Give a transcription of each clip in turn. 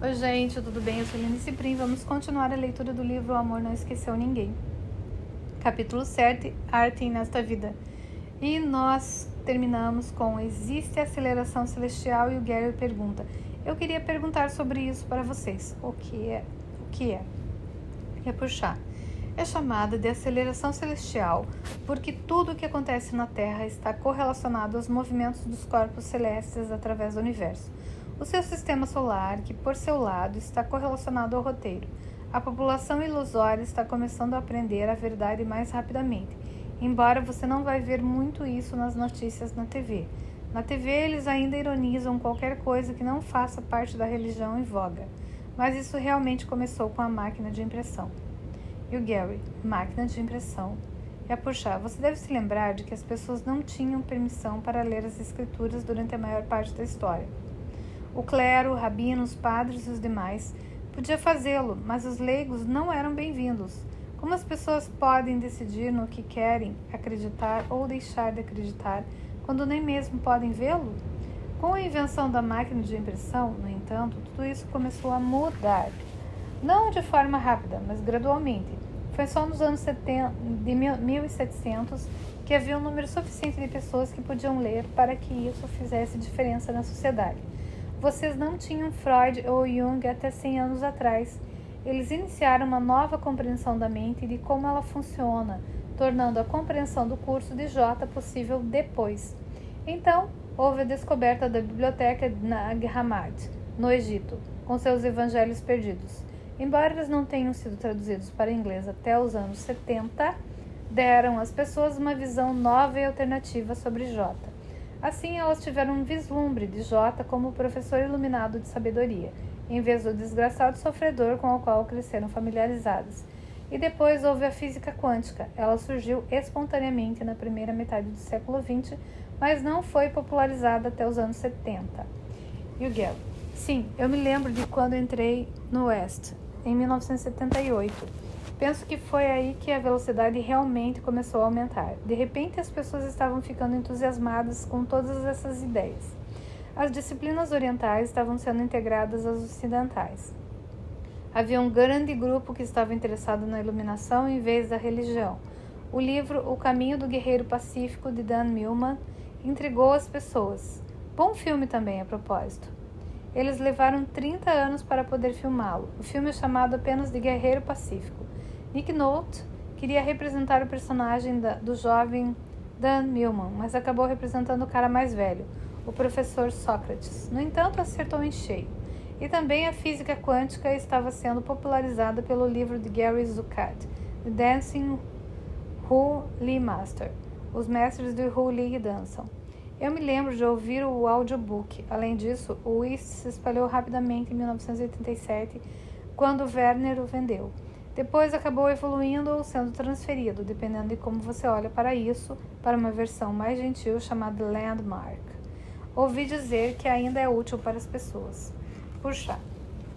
Oi gente, tudo bem? Eu sou Lenice Ciprim. Vamos continuar a leitura do livro O Amor Não Esqueceu Ninguém. Capítulo 7, Arte nesta Vida. E nós terminamos com existe aceleração celestial e o Gary pergunta. Eu queria perguntar sobre isso para vocês. O que é? É puxar. É chamada de aceleração celestial porque tudo o que acontece na Terra está correlacionado aos movimentos dos corpos celestes através do universo. O seu sistema solar, que por seu lado está correlacionado ao roteiro. A população ilusória está começando a aprender a verdade mais rapidamente, embora você não vai ver muito isso nas notícias na TV. Na TV eles ainda ironizam qualquer coisa que não faça parte da religião em voga, mas isso realmente começou com a máquina de impressão. E o Gary, máquina de impressão. É puxar. Você deve se lembrar de que as pessoas não tinham permissão para ler as escrituras durante a maior parte da história. O clero, rabinos, padres e os demais podia fazê-lo, mas os leigos não eram bem-vindos. Como as pessoas podem decidir no que querem acreditar ou deixar de acreditar, quando nem mesmo podem vê-lo? Com a invenção da máquina de impressão, no entanto, tudo isso começou a mudar. Não de forma rápida, mas gradualmente. Foi só nos anos 1700 que havia um número suficiente de pessoas que podiam ler para que isso fizesse diferença na sociedade. Vocês não tinham Freud ou Jung até 100 anos atrás. Eles iniciaram uma nova compreensão da mente e de como ela funciona, tornando a compreensão do curso de J possível depois. Então, houve a descoberta da biblioteca Nag Hammadi, no Egito, com seus evangelhos perdidos. Embora eles não tenham sido traduzidos para inglês até os anos 70, deram às pessoas uma visão nova e alternativa sobre J. Assim, elas tiveram um vislumbre de J como professor iluminado de sabedoria, em vez do desgraçado sofredor com o qual cresceram familiarizadas. E depois houve a física quântica. Ela surgiu espontaneamente na primeira metade do século XX, mas não foi popularizada até os anos 70. E o Gary? Sim, eu me lembro de quando entrei no West, em 1978. Penso que foi aí que a velocidade realmente começou a aumentar. De repente, as pessoas estavam ficando entusiasmadas com todas essas ideias. As disciplinas orientais estavam sendo integradas às ocidentais. Havia um grande grupo que estava interessado na iluminação em vez da religião. O livro O Caminho do Guerreiro Pacífico, de Dan Millman, intrigou as pessoas. Bom filme também, a propósito. Eles levaram 30 anos para poder filmá-lo. O filme é chamado apenas de Guerreiro Pacífico. Nick Nolte queria representar o personagem do jovem Dan Millman, mas acabou representando o cara mais velho, o professor Sócrates. No entanto, acertou em cheio. E também a física quântica estava sendo popularizada pelo livro de Gary Zukav, The Dancing Who Lee Master. Os mestres de Who Lee dançam. Eu me lembro de ouvir o audiobook. Além disso, o Whist se espalhou rapidamente em 1987, quando Werner o vendeu. Depois acabou evoluindo ou sendo transferido, dependendo de como você olha para isso, para uma versão mais gentil chamada Landmark. Ouvi dizer que ainda é útil para as pessoas. Puxa,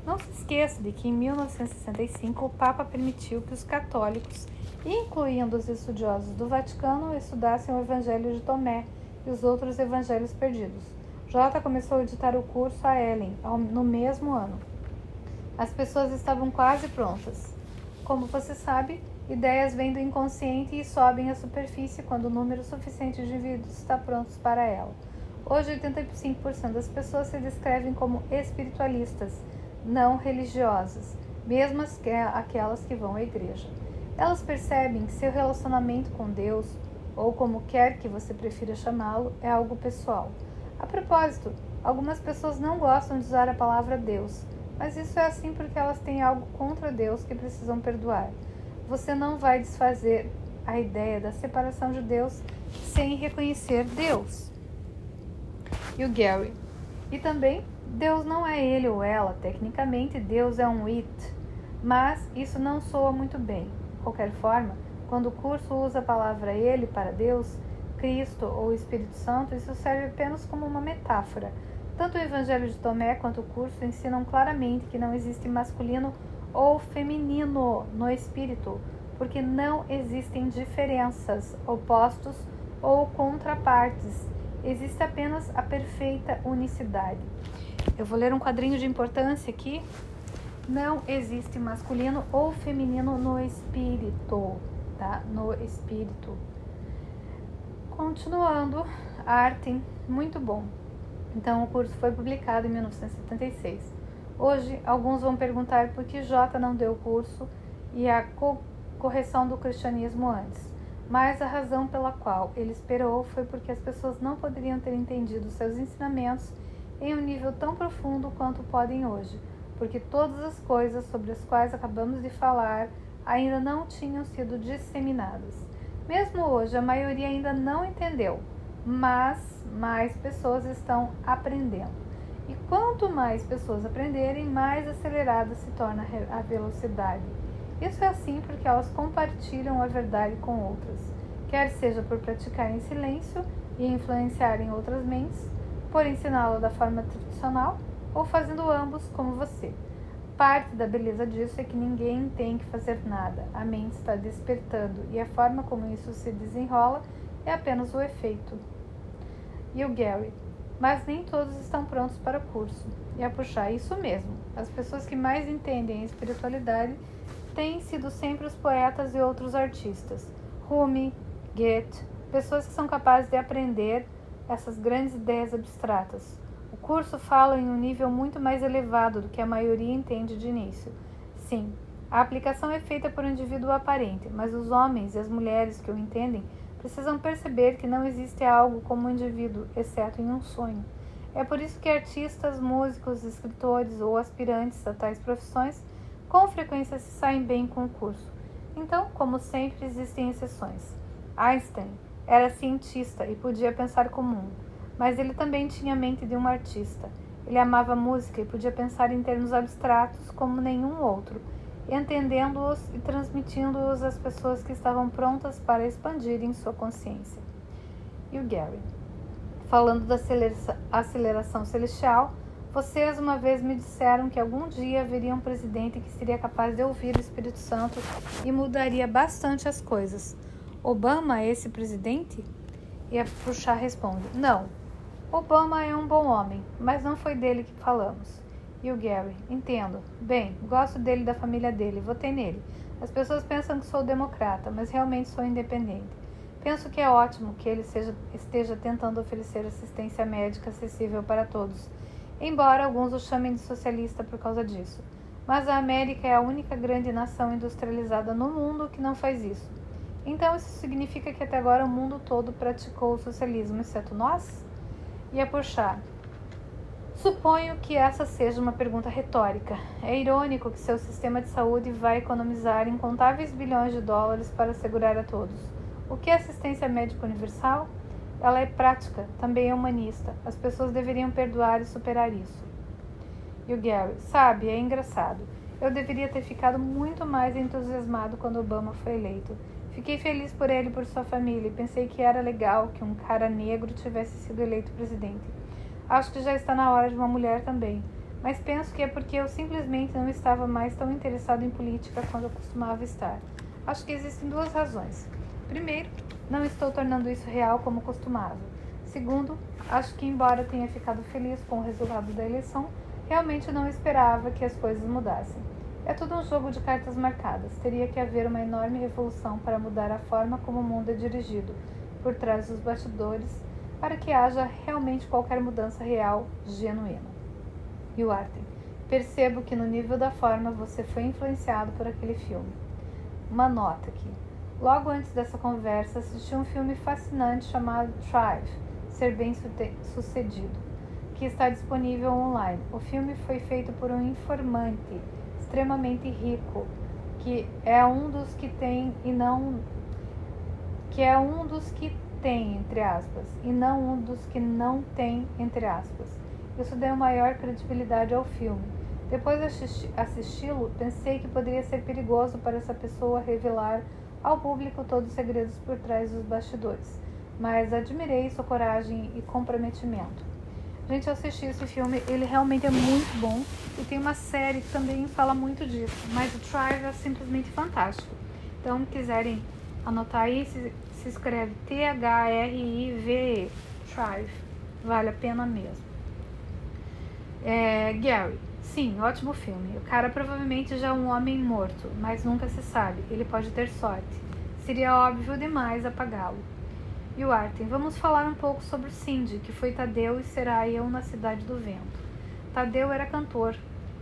não se esqueça de que em 1965 o Papa permitiu que os católicos, incluindo os estudiosos do Vaticano, estudassem o Evangelho de Tomé e os outros evangelhos perdidos. J começou a editar o curso a Ellen no mesmo ano. As pessoas estavam quase prontas. Como você sabe, ideias vêm do inconsciente e sobem à superfície quando o número suficiente de indivíduos está prontos para ela. Hoje, 85% das pessoas se descrevem como espiritualistas, não religiosas, mesmo aquelas que vão à igreja. Elas percebem que seu relacionamento com Deus, ou como quer que você prefira chamá-lo, é algo pessoal. A propósito, algumas pessoas não gostam de usar a palavra Deus, mas isso é assim porque elas têm algo contra Deus que precisam perdoar. Você não vai desfazer a ideia da separação de Deus sem reconhecer Deus. E o Gary? E também, Deus não é ele ou ela. Tecnicamente, Deus é um it, mas isso não soa muito bem. De qualquer forma, quando o curso usa a palavra ele para Deus, Cristo ou Espírito Santo, isso serve apenas como uma metáfora. Tanto o Evangelho de Tomé quanto o curso ensinam claramente que não existe masculino ou feminino no espírito, porque não existem diferenças, opostos ou contrapartes. Existe apenas a perfeita unicidade. Eu vou ler um quadrinho de importância aqui. Não existe masculino ou feminino no espírito, tá? No espírito. Continuando, Artem, muito bom. Então, o curso foi publicado em 1976. Hoje, alguns vão perguntar por que J não deu o curso e a correção do cristianismo antes. Mas a razão pela qual ele esperou foi porque as pessoas não poderiam ter entendido seus ensinamentos em um nível tão profundo quanto podem hoje, porque todas as coisas sobre as quais acabamos de falar ainda não tinham sido disseminadas. Mesmo hoje, a maioria ainda não entendeu, mas mais pessoas estão aprendendo. E quanto mais pessoas aprenderem, mais acelerada se torna a velocidade. Isso é assim porque elas compartilham a verdade com outras, quer seja por praticar em silêncio e influenciarem outras mentes, por ensiná-la da forma tradicional, ou fazendo ambos como você. Parte da beleza disso é que ninguém tem que fazer nada, a mente está despertando e a forma como isso se desenrola é apenas o efeito. E o Gary, mas nem todos estão prontos para o curso. E a puxar, isso mesmo, as pessoas que mais entendem a espiritualidade têm sido sempre os poetas e outros artistas. Rumi, Goethe, pessoas que são capazes de aprender essas grandes ideias abstratas. O curso fala em um nível muito mais elevado do que a maioria entende de início. Sim, a aplicação é feita por um indivíduo aparente, mas os homens e as mulheres que o entendem precisam perceber que não existe algo como um indivíduo, exceto em um sonho. É por isso que artistas, músicos, escritores ou aspirantes a tais profissões com frequência se saem bem com o curso. Então, como sempre, existem exceções. Einstein era cientista e podia pensar como um, mas ele também tinha a mente de um artista. Ele amava música e podia pensar em termos abstratos como nenhum outro, entendendo-os e transmitindo-os às pessoas que estavam prontas para expandirem sua consciência. E o Gary, falando da aceleração celestial, vocês uma vez me disseram que algum dia haveria um presidente que seria capaz de ouvir o Espírito Santo e mudaria bastante as coisas. Obama é esse presidente? E a Puxar responde, não. Obama é um bom homem, mas não foi dele que falamos. E o Gary, entendo. Bem, gosto dele e da família dele, votei nele. As pessoas pensam que sou democrata, mas realmente sou independente. Penso que é ótimo que ele esteja tentando oferecer assistência médica acessível para todos, embora alguns o chamem de socialista por causa disso. Mas a América é a única grande nação industrializada no mundo que não faz isso. Então isso significa que até agora o mundo todo praticou o socialismo, exceto nós? E a Puxar, suponho que essa seja uma pergunta retórica. É irônico que seu sistema de saúde vai economizar incontáveis bilhões de dólares para assegurar a todos. O que é assistência médica universal? Ela é prática, também é humanista. As pessoas deveriam perdoar e superar isso. E o Gary, sabe, é engraçado. Eu deveria ter ficado muito mais entusiasmado quando Obama foi eleito. Fiquei feliz por ele e por sua família e pensei que era legal que um cara negro tivesse sido eleito presidente. Acho que já está na hora de uma mulher também, mas penso que é porque eu simplesmente não estava mais tão interessado em política quando eu costumava estar. Acho que existem duas razões. Primeiro, não estou tornando isso real como costumava. Segundo, acho que embora tenha ficado feliz com o resultado da eleição, realmente não esperava que as coisas mudassem. É tudo um jogo de cartas marcadas. Teria que haver uma enorme revolução para mudar a forma como o mundo é dirigido, por trás dos bastidores, para que haja realmente qualquer mudança real, genuína. E o Artem, percebo que no nível da forma você foi influenciado por aquele filme. Uma nota aqui. Logo antes dessa conversa, assisti um filme fascinante chamado Thrive, Ser Bem Sucedido, que está disponível online. O filme foi feito por um informante extremamente rico, que é um dos que tem e não... que é um dos que tem, entre aspas, e não um dos que não tem, entre aspas. Isso deu maior credibilidade ao filme. Depois de assisti-lo, pensei que poderia ser perigoso para essa pessoa revelar ao público todos os segredos por trás dos bastidores, mas admirei sua coragem e comprometimento. Gente, eu assisti esse filme, ele realmente é muito bom e tem uma série que também fala muito disso, mas o Thrive é simplesmente fantástico. Então, quiserem anotar aí, se escreve Thrive, Thrive, vale a pena mesmo. Gary. Sim, ótimo filme. O cara provavelmente já é um homem morto, mas nunca se sabe. Ele pode ter sorte. Seria óbvio demais apagá-lo. E o Arten, vamos falar um pouco sobre Cindy, que foi Tadeu e será eu na Cidade do Vento. Tadeu era cantor,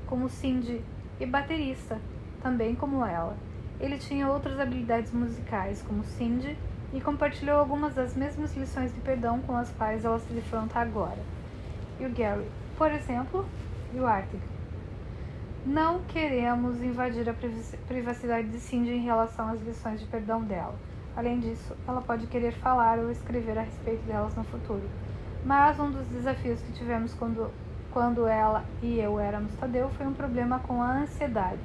como Cindy, e baterista, também como ela. Ele tinha outras habilidades musicais, como Cindy, e compartilhou algumas das mesmas lições de perdão com as quais ela se defronta agora. E o Gary, por exemplo, e o Arten. Não queremos invadir a privacidade de Cindy em relação às lições de perdão dela. Além disso, ela pode querer falar ou escrever a respeito delas no futuro. Mas um dos desafios que tivemos quando ela e eu éramos Tadeu foi um problema com a ansiedade.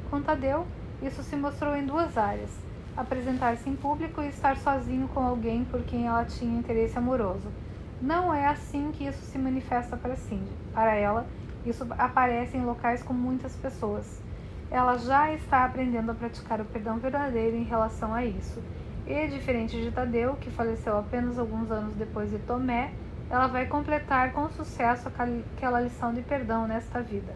Com Tadeu, isso se mostrou em duas áreas: apresentar-se em público e estar sozinho com alguém por quem ela tinha interesse amoroso. Não é assim que isso se manifesta para Cindy. Para ela, isso aparece em locais com muitas pessoas. Ela já está aprendendo a praticar o perdão verdadeiro em relação a isso. E, diferente de Tadeu, que faleceu apenas alguns anos depois de Tomé, ela vai completar com sucesso aquela lição de perdão nesta vida.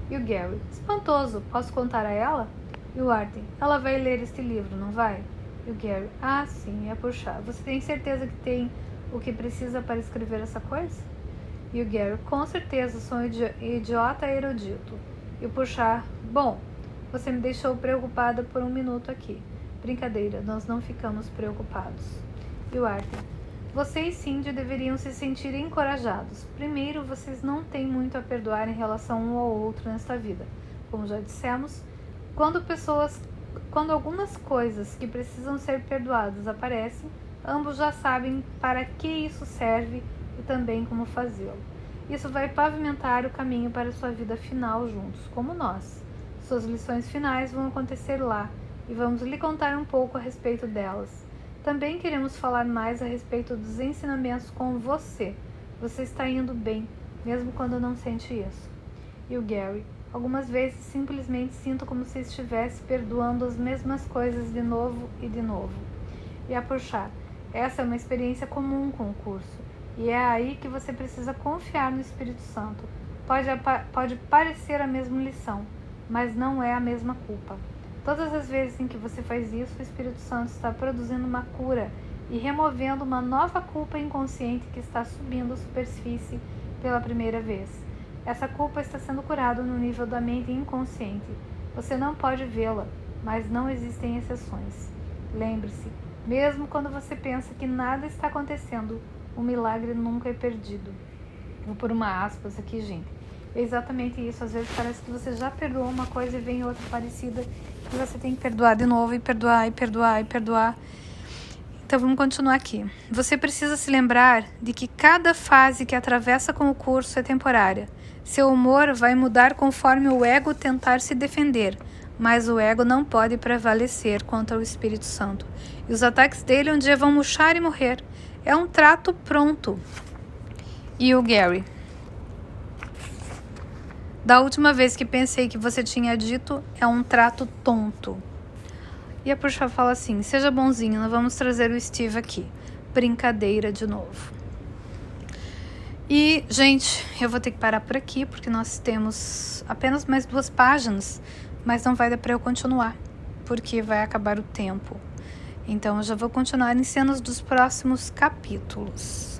E o Gary, espantoso, posso contar a ela? E o Arten, ela vai ler este livro, não vai? E o Gary, sim, é puxar. Você tem certeza que tem o que precisa para escrever essa coisa? E o Gary, com certeza, sou um idiota erudito. E o puxar, bom, você me deixou preocupada por um minuto aqui. Brincadeira, nós não ficamos preocupados. E o Arten, você e Cindy deveriam se sentir encorajados. Primeiro, vocês não têm muito a perdoar em relação um ao outro nesta vida. Como já dissemos, quando algumas coisas que precisam ser perdoadas aparecem, ambos já sabem para que isso serve e também como fazê-lo. Isso vai pavimentar o caminho para sua vida final juntos, como nós. Suas lições finais vão acontecer lá e vamos lhe contar um pouco a respeito delas. Também queremos falar mais a respeito dos ensinamentos com você. Você está indo bem, mesmo quando não sente isso. E o Gary, algumas vezes simplesmente sinto como se estivesse perdoando as mesmas coisas de novo e de novo. E a puxar, essa é uma experiência comum com o curso. E é aí que você precisa confiar no Espírito Santo. Pode parecer a mesma lição, mas não é a mesma culpa. Todas as vezes em que você faz isso, o Espírito Santo está produzindo uma cura e removendo uma nova culpa inconsciente que está subindo a superfície pela primeira vez. Essa culpa está sendo curada no nível da mente inconsciente. Você não pode vê-la, mas não existem exceções. Lembre-se, mesmo quando você pensa que nada está acontecendo, o milagre nunca é perdido. Vou pôr uma aspas aqui, gente. É exatamente isso. Às vezes parece que você já perdoou uma coisa e vem outra parecida e você tem que perdoar de novo e perdoar e perdoar e perdoar. Então vamos continuar aqui. Você precisa se lembrar de que cada fase que atravessa com o curso é temporária. Seu humor vai mudar conforme o ego tentar se defender, mas o ego não pode prevalecer contra o Espírito Santo. E os ataques dele um dia vão murchar e morrer. É um trato pronto. E o Gary, da última vez que pensei que você tinha dito, é um trato tonto. E a Puxa fala assim, seja bonzinho, nós vamos trazer o Steve aqui. Brincadeira de novo. E, gente, eu vou ter que parar por aqui, porque nós temos apenas mais 2 páginas, mas não vai dar para eu continuar, porque vai acabar o tempo. Então, eu já vou continuar em cenas dos próximos capítulos.